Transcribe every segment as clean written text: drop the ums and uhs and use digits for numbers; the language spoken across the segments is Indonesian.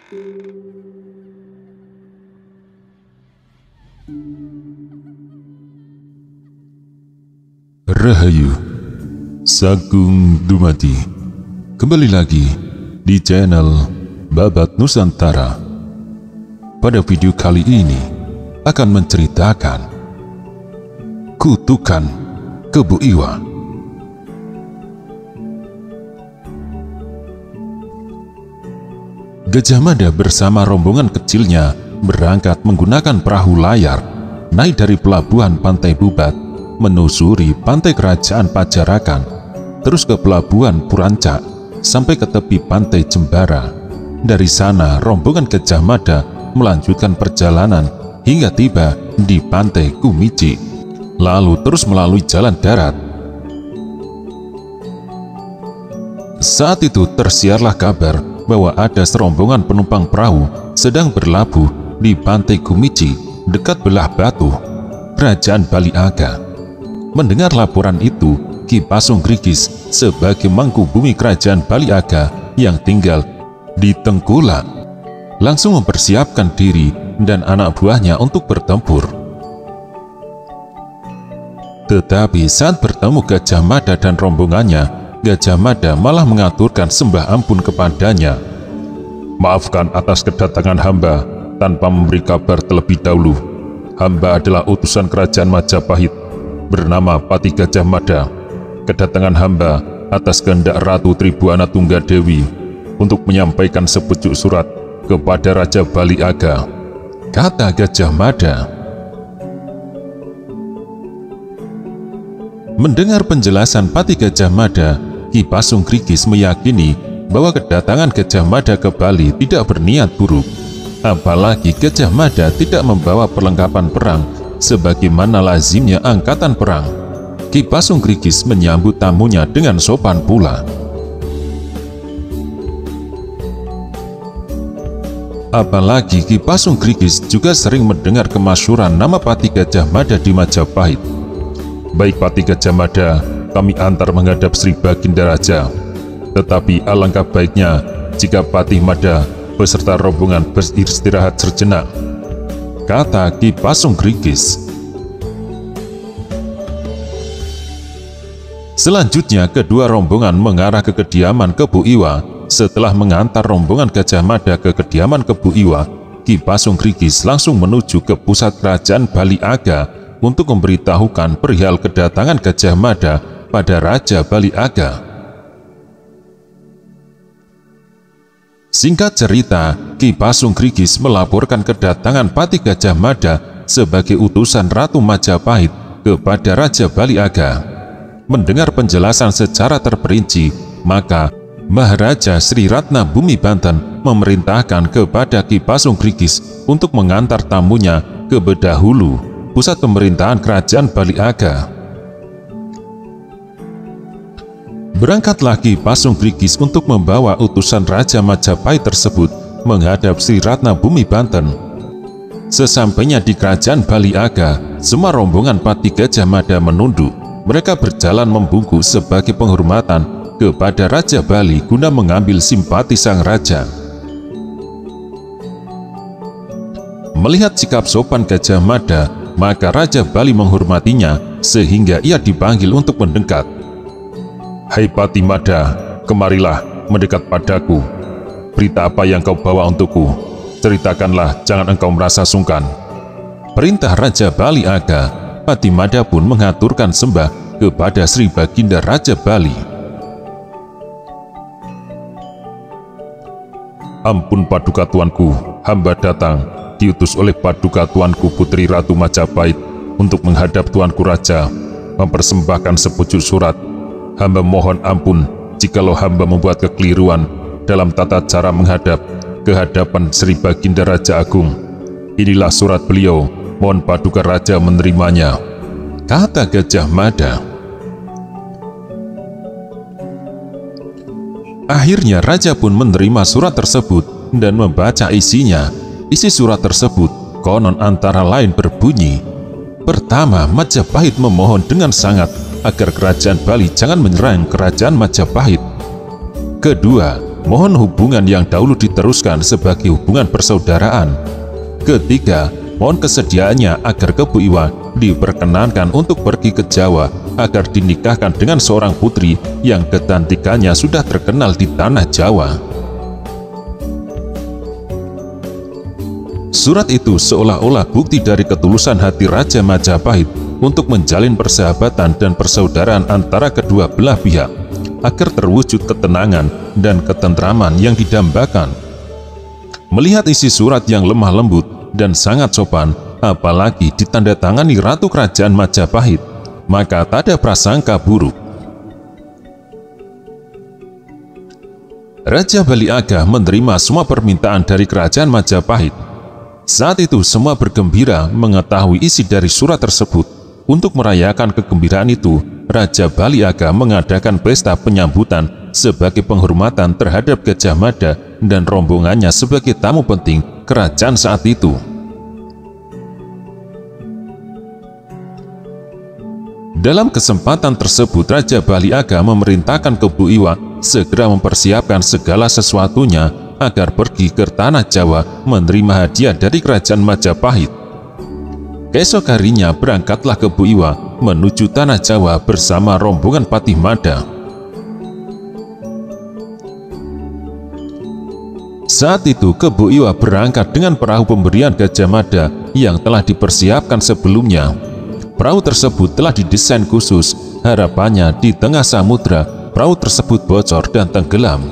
Rahayu, Sagung Dumadi. Kembali lagi di channel Babat Nusantara. Pada video kali ini akan menceritakan kutukan Kebu Iwa. Gajah Mada bersama rombongan kecilnya berangkat menggunakan perahu layar, naik dari pelabuhan Pantai Bubat, menusuri pantai Kerajaan Pajarakan, terus ke pelabuhan Purancak, sampai ke tepi pantai Jembara. Dari sana rombongan Gajah Mada melanjutkan perjalanan hingga tiba di pantai Kumici, lalu terus melalui jalan darat. Saat itu tersiarlah kabar bahwa ada serombongan penumpang perahu sedang berlabuh di pantai Kumici dekat Belah Batu, Kerajaan Bali Aga. Mendengar laporan itu, Ki Pasung Grigis sebagai mangku bumi Kerajaan Bali Aga yang tinggal di Tengkulak langsung mempersiapkan diri dan anak buahnya untuk bertempur. Tetapi saat bertemu Gajah Mada dan rombongannya, Gajah Mada malah mengaturkan sembah ampun kepadanya. "Maafkan atas kedatangan hamba tanpa memberi kabar terlebih dahulu. Hamba adalah utusan kerajaan Majapahit bernama Pati Gajah Mada. Kedatangan hamba atas kehendak Ratu Tribuana Tunggadewi untuk menyampaikan sepucuk surat kepada Raja Bali Aga," kata Gajah Mada. Mendengar penjelasan Pati Gajah Mada, Ki Pasung Grigis meyakini bahwa kedatangan Gajah Mada ke Bali tidak berniat buruk. Apalagi Gajah Mada tidak membawa perlengkapan perang sebagaimana lazimnya angkatan perang. Ki Pasung Grigis menyambut tamunya dengan sopan pula. Apalagi Ki Pasung Grigis juga sering mendengar kemasyhuran nama Pati Gajah Mada di Majapahit. "Baik Pati Gajah Mada, kami antar menghadap Sri Baginda Raja. Tetapi alangkah baiknya jika Patih Mada beserta rombongan beristirahat sejenak," kata Ki Pasung Grigis. Selanjutnya kedua rombongan mengarah ke kediaman Kebu Iwa. Setelah mengantar rombongan Gajah Mada ke kediaman Kebu Iwa, Ki Pasung Grigis langsung menuju ke pusat kerajaan Bali Aga untuk memberitahukan perihal kedatangan Gajah Mada pada Raja Bali Aga. Singkat cerita, Ki Pasung Grigis melaporkan kedatangan Pati Gajah Mada sebagai utusan Ratu Majapahit kepada Raja Bali Aga. Mendengar penjelasan secara terperinci, maka Maharaja Sri Ratna Bumi Banten memerintahkan kepada Ki Pasung Grigis untuk mengantar tamunya ke Bedahulu, pusat pemerintahan Kerajaan Bali Aga. Berangkatlah Ki Pasung Grigis untuk membawa utusan Raja Majapahit tersebut menghadap Sri Ratna Bumi Banten. Sesampainya di Kerajaan Bali Aga, semua rombongan Pati Gajah Mada menunduk. Mereka berjalan membungkuk sebagai penghormatan kepada Raja Bali guna mengambil simpati sang raja. Melihat sikap sopan Gajah Mada, maka Raja Bali menghormatinya sehingga ia dipanggil untuk mendekat. "Hai Pati Mada, kemarilah mendekat padaku. Berita apa yang kau bawa untukku? Ceritakanlah, jangan engkau merasa sungkan," perintah Raja Bali Aga. Pati Mada pun mengaturkan sembah kepada Sri Baginda Raja Bali. "Ampun Paduka Tuanku, hamba datang diutus oleh Paduka Tuanku Putri Ratu Majapahit untuk menghadap Tuanku Raja, mempersembahkan sepucuk surat. Hamba mohon ampun jikalau hamba membuat kekeliruan dalam tata cara menghadap ke hadapan Sri Baginda Raja Agung. Inilah surat beliau, mohon Paduka Raja menerimanya," kata Gajah Mada. Akhirnya Raja pun menerima surat tersebut dan membaca isinya. Isi surat tersebut konon antara lain berbunyi, pertama, Majapahit memohon dengan sangat agar kerajaan Bali jangan menyerang kerajaan Majapahit. Kedua, mohon hubungan yang dahulu diteruskan sebagai hubungan persaudaraan. Ketiga, mohon kesediaannya agar Kebu Iwa diperkenankan untuk pergi ke Jawa agar dinikahkan dengan seorang putri yang kecantikannya sudah terkenal di tanah Jawa. Surat itu seolah-olah bukti dari ketulusan hati Raja Majapahit untuk menjalin persahabatan dan persaudaraan antara kedua belah pihak agar terwujud ketenangan dan ketentraman yang didambakan. Melihat isi surat yang lemah lembut dan sangat sopan, apalagi ditandatangani Ratu Kerajaan Majapahit, maka tak ada prasangka buruk. Raja Bali Aga menerima semua permintaan dari Kerajaan Majapahit. Saat itu semua bergembira mengetahui isi dari surat tersebut. Untuk merayakan kegembiraan itu, Raja Bali Aga mengadakan pesta penyambutan sebagai penghormatan terhadap Gajah Mada dan rombongannya sebagai tamu penting kerajaan saat itu. Dalam kesempatan tersebut, Raja Bali Aga memerintahkan Kebu Iwa segera mempersiapkan segala sesuatunya agar pergi ke tanah Jawa menerima hadiah dari Kerajaan Majapahit. Keesok harinya berangkatlah Kebu Iwa menuju tanah Jawa bersama rombongan Patih Mada. Saat itu Kebu Iwa berangkat dengan perahu pemberian Gajah Mada yang telah dipersiapkan sebelumnya. Perahu tersebut telah didesain khusus, harapannya di tengah samudra perahu tersebut bocor dan tenggelam.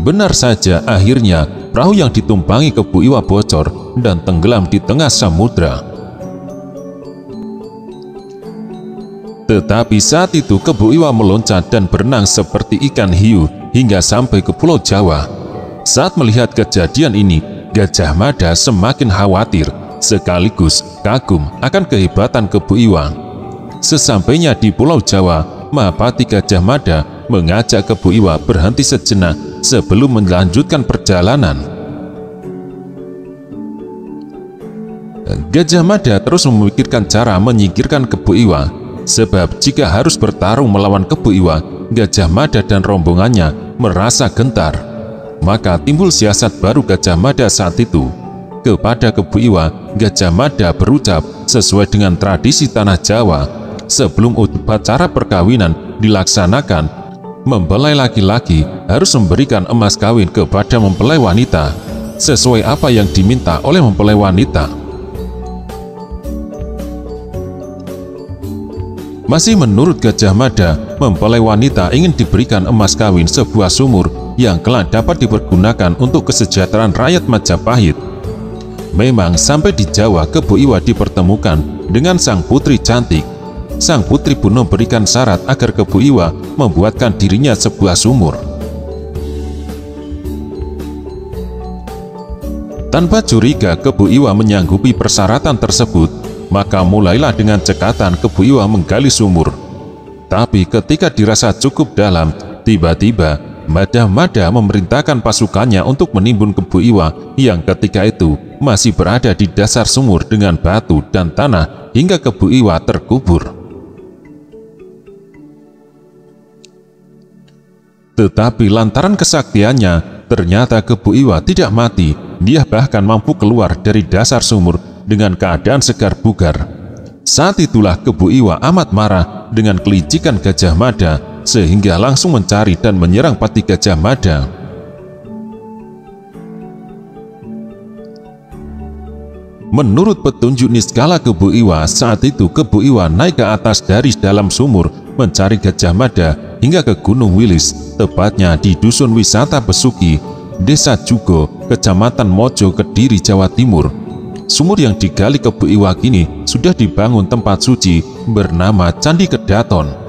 Benar saja, akhirnya perahu yang ditumpangi Kebu Iwa bocor dan tenggelam di tengah samudra. Tetapi saat itu Kebu Iwa meloncat dan berenang seperti ikan hiu hingga sampai ke Pulau Jawa. Saat melihat kejadian ini, Gajah Mada semakin khawatir sekaligus kagum akan kehebatan Kebu Iwa. Sesampainya di Pulau Jawa, Mahapati Gajah Mada mengajak Kebu Iwa berhenti sejenak sebelum melanjutkan perjalanan. Gajah Mada terus memikirkan cara menyingkirkan Kebu Iwa, sebab jika harus bertarung melawan Kebu Iwa, Gajah Mada dan rombongannya merasa gentar. Maka timbul siasat baru Gajah Mada saat itu. Kepada Kebu Iwa, Gajah Mada berucap sesuai dengan tradisi tanah Jawa, sebelum upacara perkawinan dilaksanakan, mempelai laki-laki harus memberikan emas kawin kepada mempelai wanita, sesuai apa yang diminta oleh mempelai wanita. Masih menurut Gajah Mada, mempelai wanita ingin diberikan emas kawin sebuah sumur yang kelak dapat dipergunakan untuk kesejahteraan rakyat Majapahit. Memang sampai di Jawa, Kebu Iwa dipertemukan dengan sang putri cantik. Sang putri pun memberikan syarat agar Kebu Iwa membuatkan dirinya sebuah sumur. Tanpa curiga Kebu Iwa menyanggupi persyaratan tersebut, maka mulailah dengan cekatan Kebu Iwa menggali sumur. Tapi ketika dirasa cukup dalam, tiba-tiba Mada memerintahkan pasukannya untuk menimbun Kebu Iwa yang ketika itu masih berada di dasar sumur dengan batu dan tanah hingga Kebu Iwa terkubur. Tetapi lantaran kesaktiannya, ternyata Kebu Iwa tidak mati. Dia bahkan mampu keluar dari dasar sumur dengan keadaan segar bugar. Saat itulah Kebu Iwa amat marah dengan kelicikan Gajah Mada, sehingga langsung mencari dan menyerang Patih Gajah Mada. Menurut petunjuk Niskala Kebu Iwa, saat itu Kebu Iwa naik ke atas dari dalam sumur mencari Gajah Mada hingga ke Gunung Wilis, tepatnya di Dusun Wisata Besuki, Desa Jugo, Kecamatan Mojo, Kediri, Jawa Timur. Sumur yang digali Kebu Iwa kini sudah dibangun tempat suci bernama Candi Kedaton.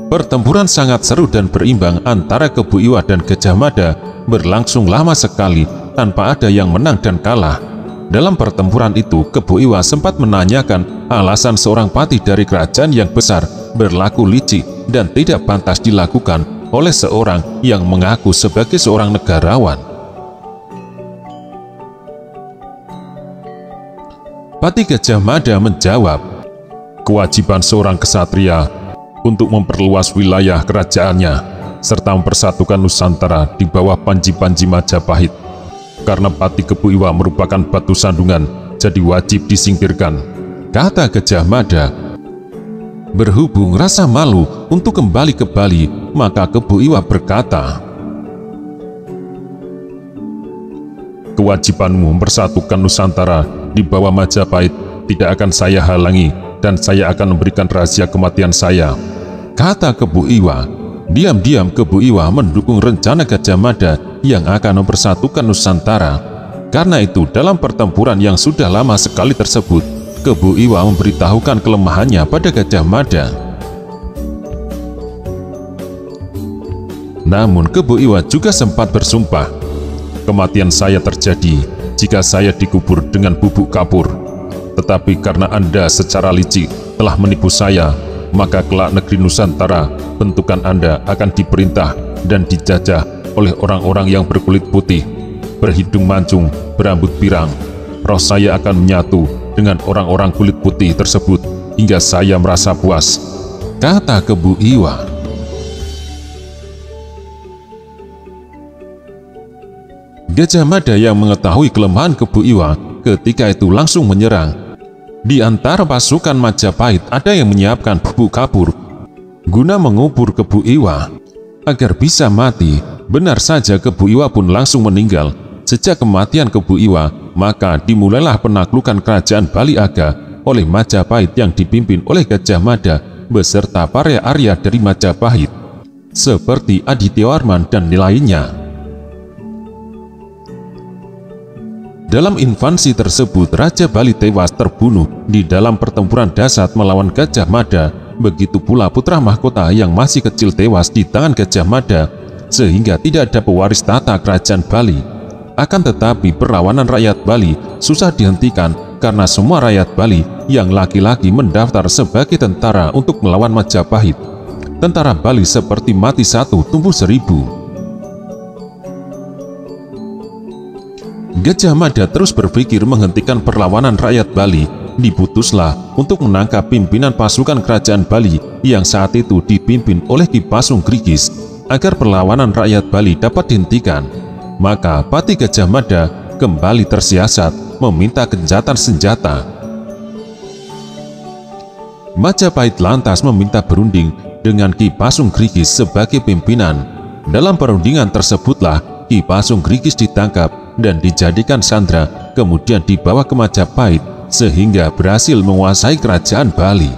Pertempuran sangat seru dan berimbang antara Kebu Iwa dan Gajah Mada berlangsung lama sekali tanpa ada yang menang dan kalah. Dalam pertempuran itu, Kebu Iwa sempat menanyakan alasan seorang patih dari kerajaan yang besar berlaku licik dan tidak pantas dilakukan oleh seorang yang mengaku sebagai seorang negarawan. Patih Gajah Mada menjawab, "Kewajiban seorang kesatria untuk memperluas wilayah kerajaannya, serta mempersatukan Nusantara di bawah panji-panji Majapahit. Karena Pati Kebu Iwa merupakan batu sandungan, jadi wajib disingkirkan, kata Gajah Mada. Berhubung rasa malu untuk kembali ke Bali, maka Kebu Iwa berkata, kewajibanmu mempersatukan Nusantara di bawah Majapahit tidak akan saya halangi, dan saya akan memberikan rahasia kematian saya, kata Kebu Iwa. Diam-diam Kebu Iwa mendukung rencana Gajah Mada yang akan mempersatukan Nusantara. Karena itu dalam pertempuran yang sudah lama sekali tersebut, Kebu Iwa memberitahukan kelemahannya pada Gajah Mada. Namun Kebu Iwa juga sempat bersumpah, kematian saya terjadi jika saya dikubur dengan bubuk kapur. Tetapi karena Anda secara licik telah menipu saya, maka kelak negeri Nusantara, bentukan Anda akan diperintah dan dijajah oleh orang-orang yang berkulit putih, berhidung mancung, berambut pirang. Roh saya akan menyatu dengan orang-orang kulit putih tersebut hingga saya merasa puas, kata Kebu Iwa. Gajah Mada yang mengetahui kelemahan Kebu Iwa ketika itu langsung menyerang. Di antara pasukan Majapahit ada yang menyiapkan bubuk kapur guna mengubur Kebu Iwa agar bisa mati. Benar saja, Kebu Iwa pun langsung meninggal. Sejak kematian Kebu Iwa, maka dimulailah penaklukan kerajaan Bali Aga oleh Majapahit yang dipimpin oleh Gajah Mada beserta para Arya dari Majapahit seperti Adityawarman dan lainnya. Dalam invasi tersebut, Raja Bali tewas terbunuh di dalam pertempuran dahsyat melawan Gajah Mada. Begitu pula putra mahkota yang masih kecil tewas di tangan Gajah Mada, sehingga tidak ada pewaris tata kerajaan Bali. Akan tetapi perlawanan rakyat Bali susah dihentikan karena semua rakyat Bali yang laki-laki mendaftar sebagai tentara untuk melawan Majapahit. Tentara Bali seperti mati satu tumbuh seribu. Gajah Mada terus berpikir menghentikan perlawanan rakyat Bali. Diputuslah untuk menangkap pimpinan pasukan kerajaan Bali yang saat itu dipimpin oleh Ki Pasung Grigis agar perlawanan rakyat Bali dapat dihentikan. Maka Pati Gajah Mada kembali tersiasat meminta gencatan senjata. Majapahit lantas meminta berunding dengan Ki Pasung Grigis sebagai pimpinan. Dalam perundingan tersebutlah Ki Pasung Grigis ditangkap dan dijadikan sandera, kemudian dibawa ke Majapahit sehingga berhasil menguasai kerajaan Bali.